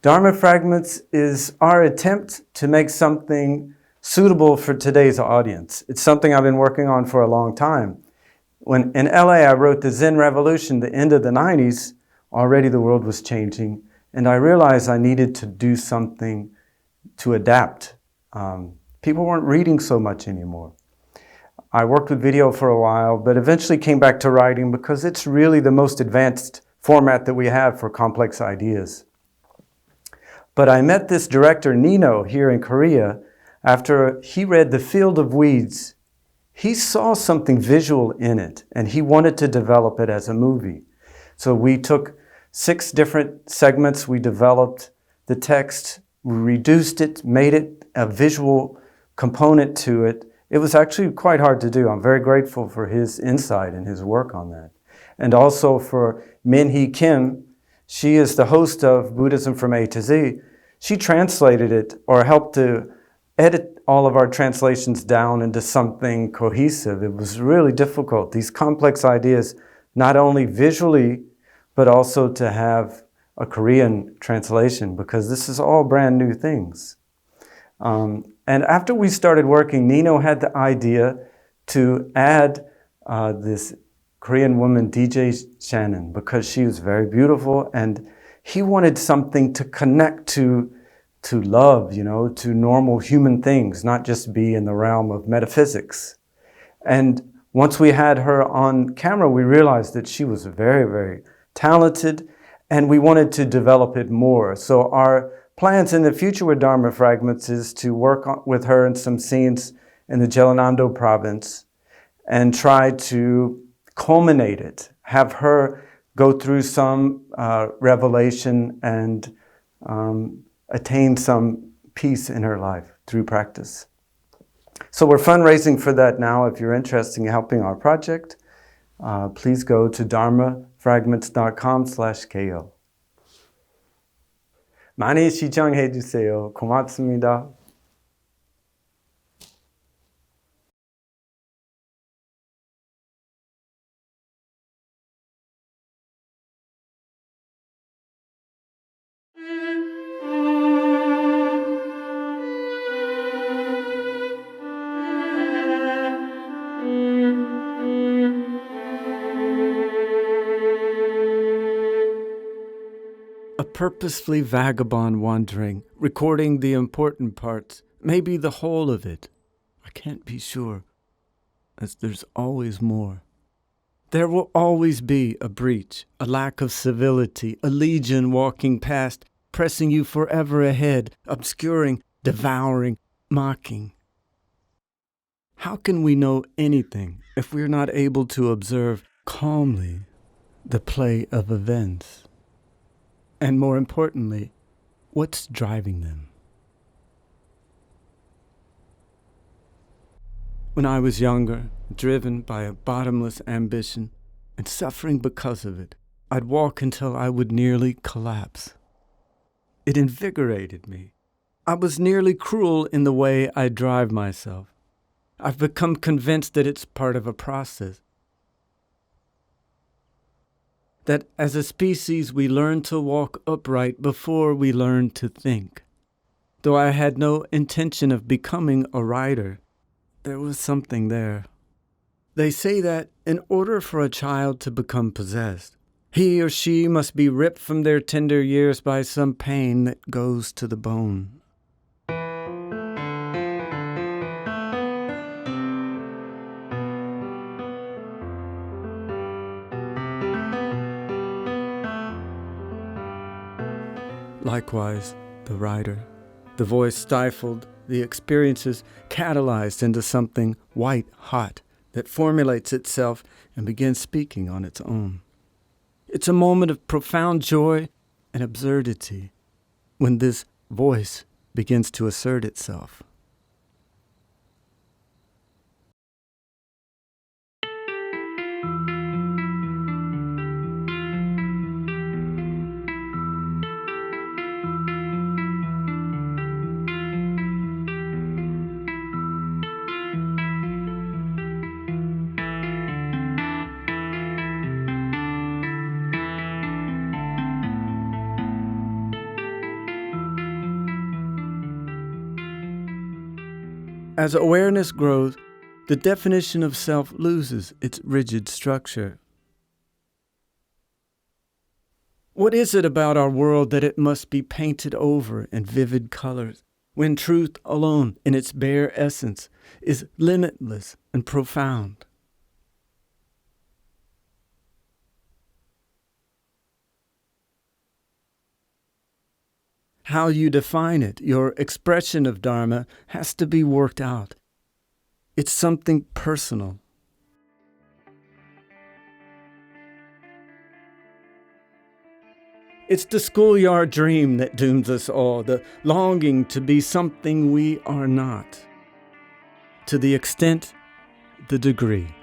Dharma Fragments is our attempt to make something suitable for today's audience. It's something I've been working on for a long time. When in LA I wrote the Zen Revolution, the end of the 90s, already the world was changing, and I realized I needed to do something to adapt. People weren't reading so much anymore. I worked with video for a while, but eventually came back to writing because it's really the most advanced format that we have for complex ideas. But I met this director, Nino, here in Korea, after he read The Field of Weeds. He saw something visual in it, and he wanted to develop it as a movie. So we took 6 different segments, we developed the text, we reduced it, made it a visual component to it. It was actually quite hard to do. I'm very grateful for his insight and his work on that. And also for Min-hee Kim. She is the host of Buddhism from A to Z. She translated it or helped to edit all of our translations down into something cohesive. It was really difficult. These complex ideas, not only visually, but also to have a Korean translation, because this is all brand new things. And after we started working, Nino had the idea to add this Korean woman, DJ Shannon, because she was very beautiful, and he wanted something to connect to love, to normal human things, not just be in the realm of metaphysics. And once we had her on camera, we realized that she was very, very talented, and we wanted to develop it more. So our plans in the future with Dharma Fragments is to work with her in some scenes in the Jeollanam-do province and try to culminate it, have her go through some revelation and attain some peace in her life through practice. So we're fundraising for that now. If you're interested in helping our project, please go to dharmafragments.com/ko. 많이 시청해 주세요. 고맙습니다. A purposefully vagabond wandering, recording the important parts, maybe the whole of it. I can't be sure, as there's always more. There will always be a breach, a lack of civility, a legion walking past, pressing you forever ahead, obscuring, devouring, mocking. How can we know anything if we're not able to observe calmly the play of events? And more importantly, what's driving them? When I was younger, driven by a bottomless ambition and suffering because of it, I'd walk until I would nearly collapse. It invigorated me. I was nearly cruel in the way I drive myself. I've become convinced that it's part of a process. That as a species we learn to walk upright before we learn to think. Though I had no intention of becoming a writer, there was something there. They say that in order for a child to become possessed, he or she must be ripped from their tender years by some pain that goes to the bone. Likewise, the writer, the voice stifled, the experiences catalyzed into something white-hot that formulates itself and begins speaking on its own. It's a moment of profound joy and absurdity when this voice begins to assert itself. As awareness grows, the definition of self loses its rigid structure. What is it about our world that it must be painted over in vivid colors, when truth alone, in its bare essence, is limitless and profound? How you define it, your expression of Dharma, has to be worked out. It's something personal. It's the schoolyard dream that dooms us all, the longing to be something we are not. To the extent, the degree.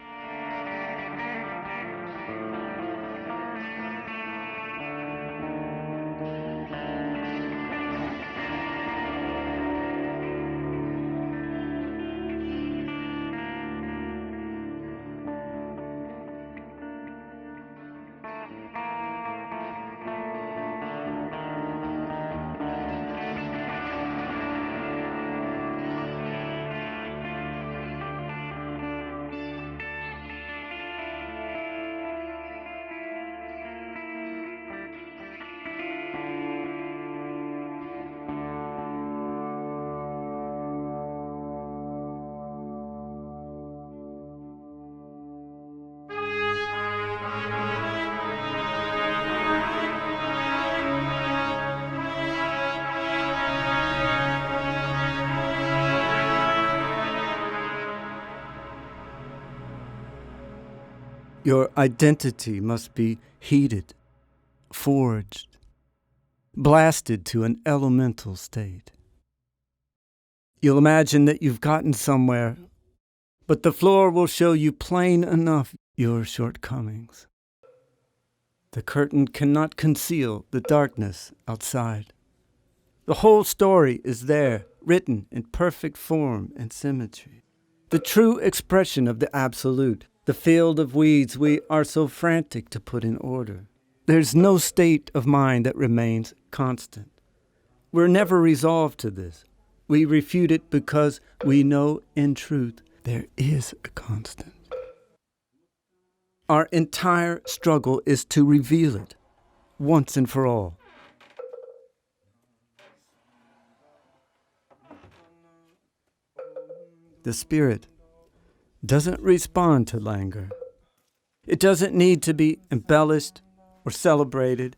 Your identity must be heated, forged, blasted to an elemental state. You'll imagine that you've gotten somewhere, but the floor will show you plain enough your shortcomings. The curtain cannot conceal the darkness outside. The whole story is there, written in perfect form and symmetry. The true expression of the Absolute, the field of weeds we are so frantic to put in order. There's no state of mind that remains constant. We're never resolved to this. We refute it because we know in truth there is a constant. Our entire struggle is to reveal it once and for all. The spirit doesn't respond to languor. It doesn't need to be embellished or celebrated.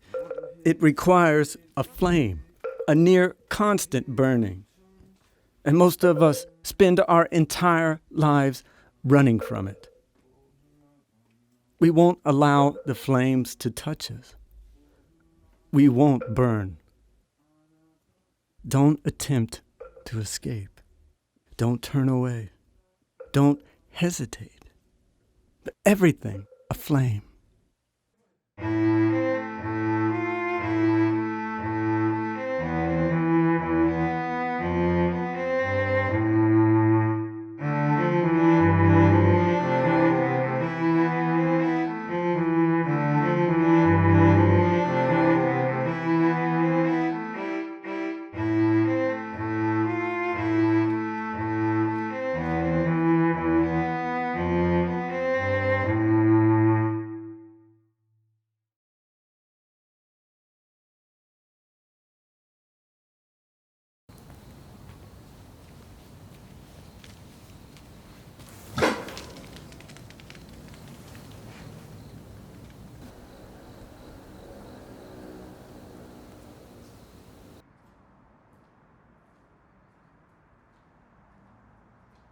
It requires a flame, a near constant burning. And most of us spend our entire lives running from it. We won't allow the flames to touch us. We won't burn. Don't attempt to escape. Don't turn away. Don't hesitate. But everything aflame.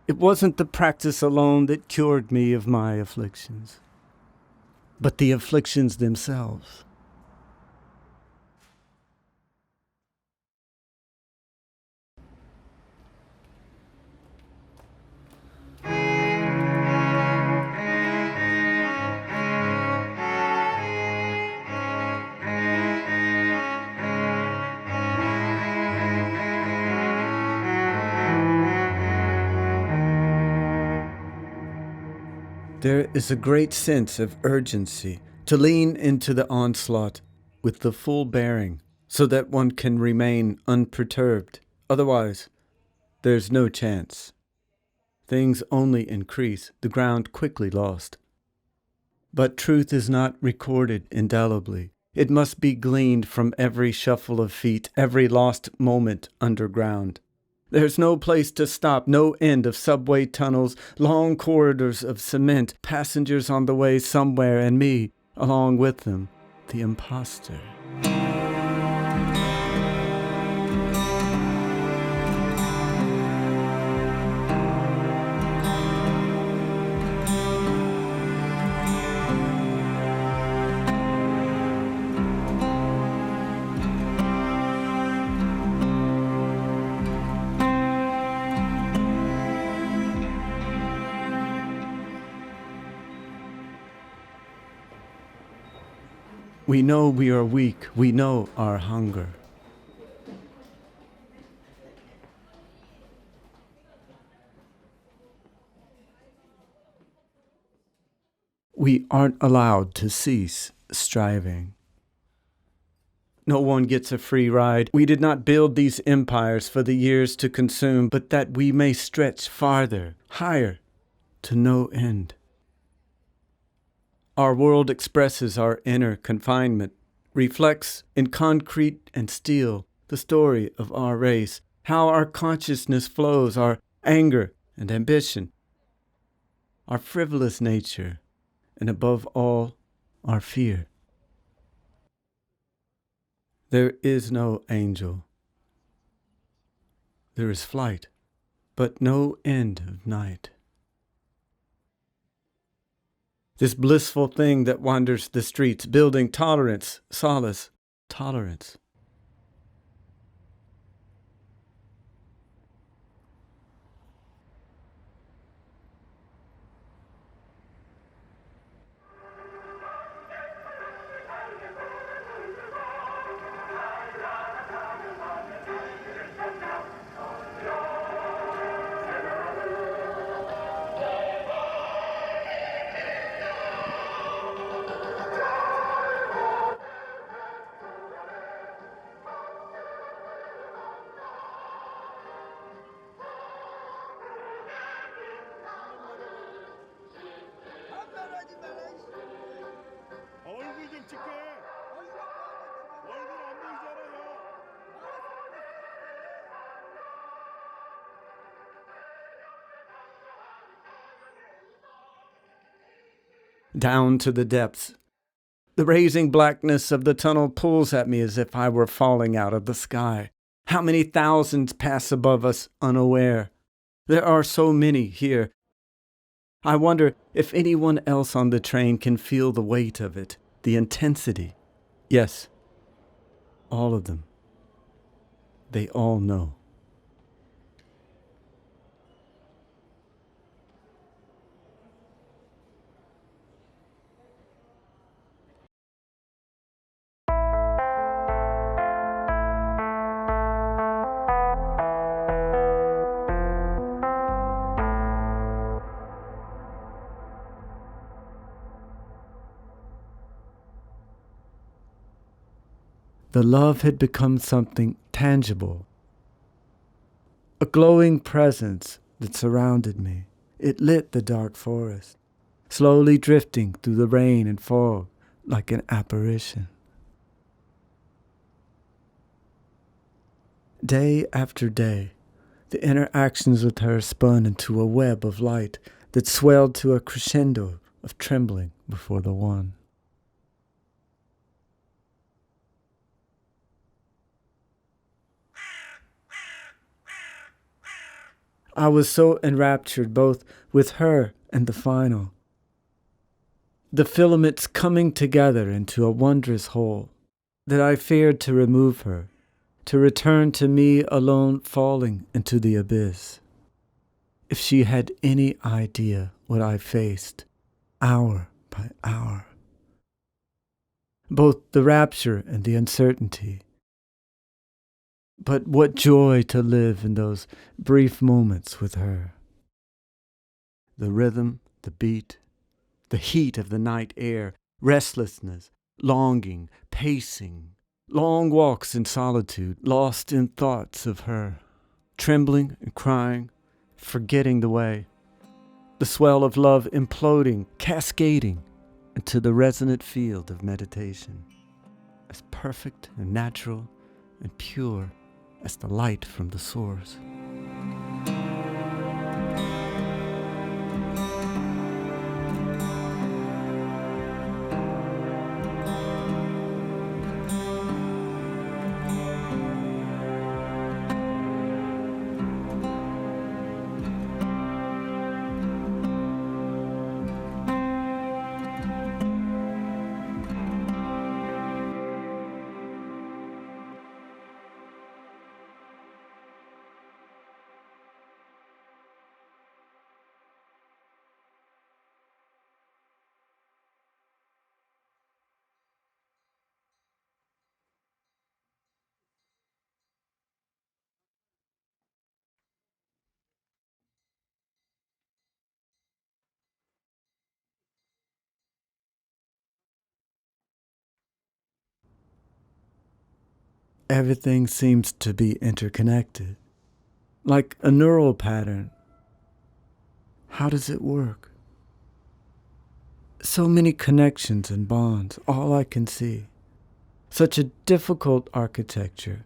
It wasn't the practice alone that cured me of my afflictions, but the afflictions themselves. There is a great sense of urgency to lean into the onslaught with the full bearing so that one can remain unperturbed. Otherwise, there's no chance. things only increase, the ground quickly lost. But truth is not recorded indelibly. It must be gleaned from every shuffle of feet, every lost moment underground. There's no place to stop, no end of subway tunnels, long corridors of cement, passengers on the way somewhere, and me, along with them, the imposter. We know we are weak. We know our hunger. We aren't allowed to cease striving. No one gets a free ride. We did not build these empires for the years to consume, but that we may stretch farther, higher, to no end. Our world expresses our inner confinement, reflects in concrete and steel the story of our race, how our consciousness flows, our anger and ambition, our frivolous nature, and above all, our fear. There is no angel. There is flight, but no end of night. This blissful thing that wanders the streets, building tolerance, solace, tolerance. 얼굴 좀 찍게. 얼굴 안 보이잖아요. Down to the depths. The raising blackness of the tunnel pulls at me as if I were falling out of the sky. How many thousands pass above us unaware? There are so many here. I wonder if anyone else on the train can feel the weight of it, the intensity. Yes, all of them. They all know. The love had become something tangible, a glowing presence that surrounded me. It lit the dark forest, slowly drifting through the rain and fog like an apparition. Day after day, the interactions with her spun into a web of light that swelled to a crescendo of trembling before the One. I was so enraptured both with her and the final. The filaments coming together into a wondrous whole, that I feared to remove her, to return to me alone falling into the abyss. If she had any idea what I faced, hour by hour. Both the rapture and the uncertainty. But what joy to live in those brief moments with her. The rhythm, the beat, the heat of the night air, restlessness, longing, pacing, long walks in solitude, lost in thoughts of her, trembling and crying, forgetting the way, the swell of love imploding, cascading into the resonant field of meditation, as perfect and natural and pure as the light from the source. Everything seems to be interconnected, like a neural pattern. How does it work? So many connections and bonds, all I can see. Such a difficult architecture.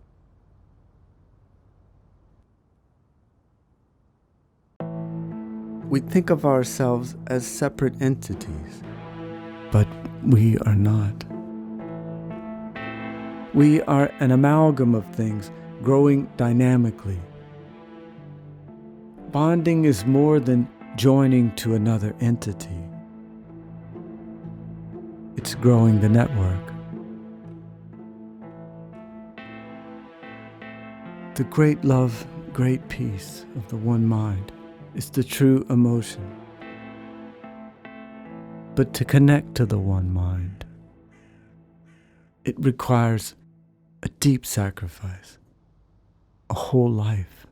We think of ourselves as separate entities, but we are not. We are an amalgam of things growing dynamically. Bonding is more than joining to another entity. It's growing the network. The great love, great peace of the one mind is the true emotion. But to connect to the one mind, it requires a deep sacrifice, a whole life.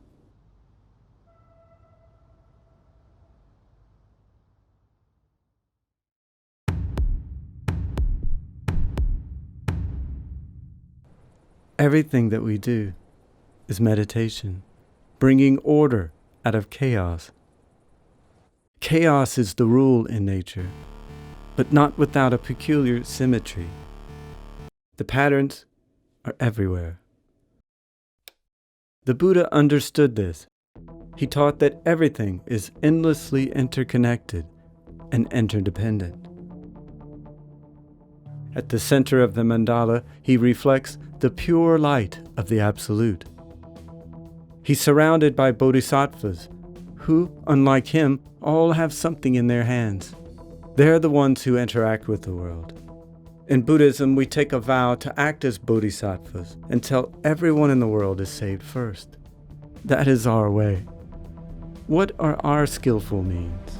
Everything that we do is meditation, bringing order out of chaos. Chaos is the rule in nature, but not without a peculiar symmetry. The patterns are everywhere. The Buddha understood this. He taught that everything is endlessly interconnected and interdependent. At the center of the mandala, he reflects the pure light of the Absolute. He's surrounded by bodhisattvas, who, unlike him, all have something in their hands. They're the ones who interact with the world. In Buddhism, we take a vow to act as bodhisattvas until everyone in the world is saved first. That is our way. What are our skillful means?